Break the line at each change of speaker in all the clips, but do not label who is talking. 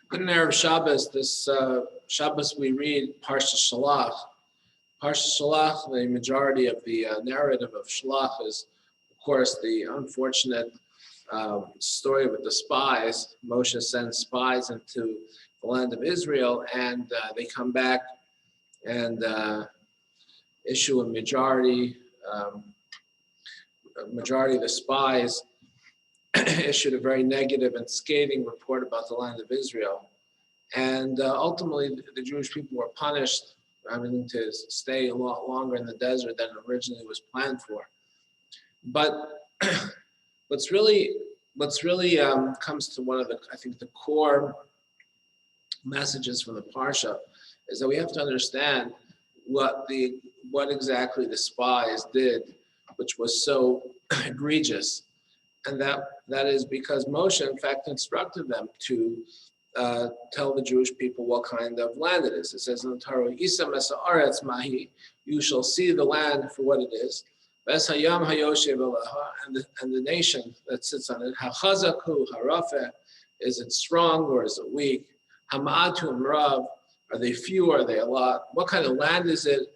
Good Erev Shabbos. This Shabbos we read Parsha Shalach. Parsha Shalach, the majority of the narrative of Shalach is, of course, the unfortunate story with the spies. Moshe sends spies into the land of Israel, and they come back and issue a majority. Majority of the spies issued a very negative and scathing report about the land of Israel. And ultimately, the Jewish people were punished for having to stay a lot longer in the desert than originally was planned for. But what's really comes to one of the, I think, the core messages from the Parsha is that we have to understand what exactly the spies did, which was so egregious. And that is because Moshe, in fact, instructed them to tell the Jewish people what kind of land it is. It says in the Torah, "Isam es haaretz mahi," you shall see the land for what it is. Ves hayam hayoshev aleha, and the nation that sits on it. Hachazaku harafeh, is it strong or is it weak? Hama'atu rav, are they few or are they a lot? What kind of land is it?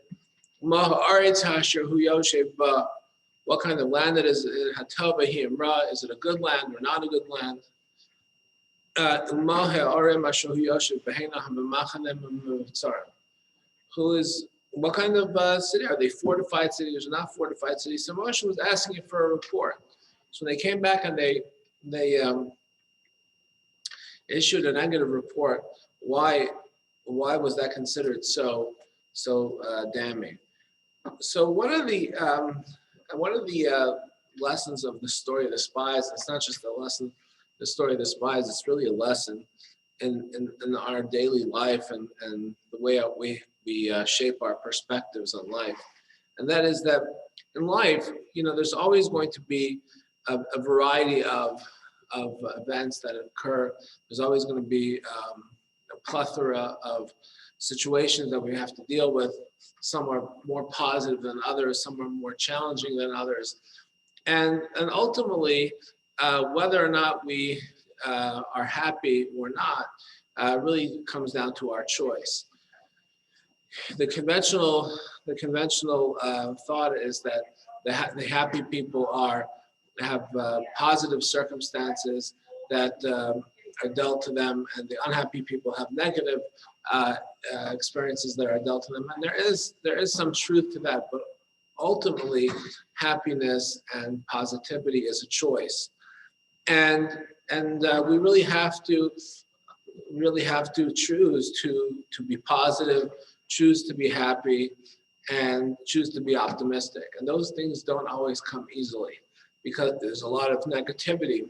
Ma haaretz hasher hu yoshev ba. What kind of land it is? Is it a good land or not a good land? What kind of city? Are they fortified cities or not fortified cities? So Moshe was asking for a report. So they came back and they issued a negative report. Why was that considered so damning? So one of the lessons of the story of the spies, it's not just a lesson, the story of the spies, it's really a lesson in our daily life and the way we shape our perspectives on life. And that is that in life, there's always going to be a variety of events that occur. There's always going to be a plethora of situations that we have to deal with. Some are more positive than others, some are more challenging than others. And ultimately, whether or not we are happy or not really comes down to our choice. The conventional thought is that the happy people have positive circumstances that are dealt to them, and the unhappy people have negative experiences that are dealt to them. And there is some truth to that, but ultimately, happiness and positivity is a choice, and we really have to choose to be positive, choose to be happy, and choose to be optimistic. And those things don't always come easily because there's a lot of negativity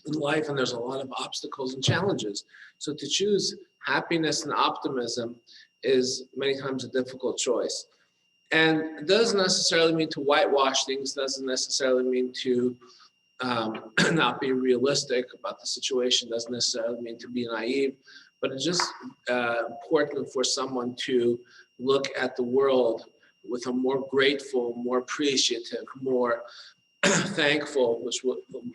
in life and there's a lot of obstacles and challenges. So to choose happiness and optimism is many times a difficult choice. And it doesn't necessarily mean to whitewash things, doesn't necessarily mean to not be realistic about the situation, doesn't necessarily mean to be naive, but it's just important for someone to look at the world with a more grateful, more appreciative, more thankful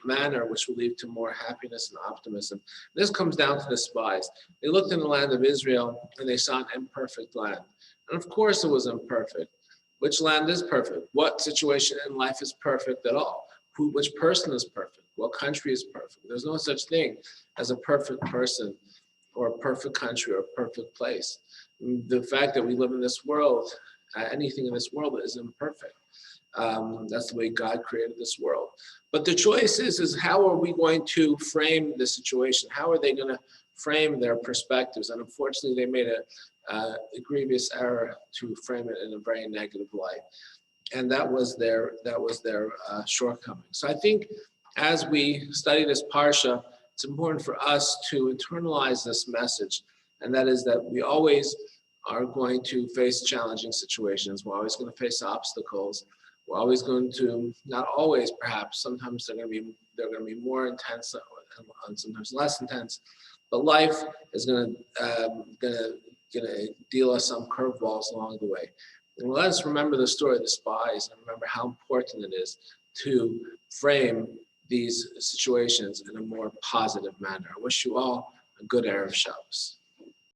manner, which will lead to more happiness and optimism. This comes down to the spies. They looked in the land of Israel and they saw an imperfect land. And of course it was imperfect. Which land is perfect? What situation in life is perfect at all? Which person is perfect? What country is perfect? There's no such thing as a perfect person or a perfect country or a perfect place. The fact that we live in this world, anything in this world is imperfect. That's the way God created this world. But the choice is how are we going to frame the situation? How are they going to frame their perspectives? And unfortunately, they made a grievous error to frame it in a very negative light. And that was their shortcoming. So I think as we study this parsha, it's important for us to internalize this message, and that is that we always are going to face challenging situations. We're always going to face obstacles. We're always going to, not always perhaps, sometimes they're going to be more intense and sometimes less intense, but life is going to deal us some curveballs along the way. And let us remember the story of the spies and remember how important it is to frame these situations in a more positive manner. I wish you all a good Erev Shabbos.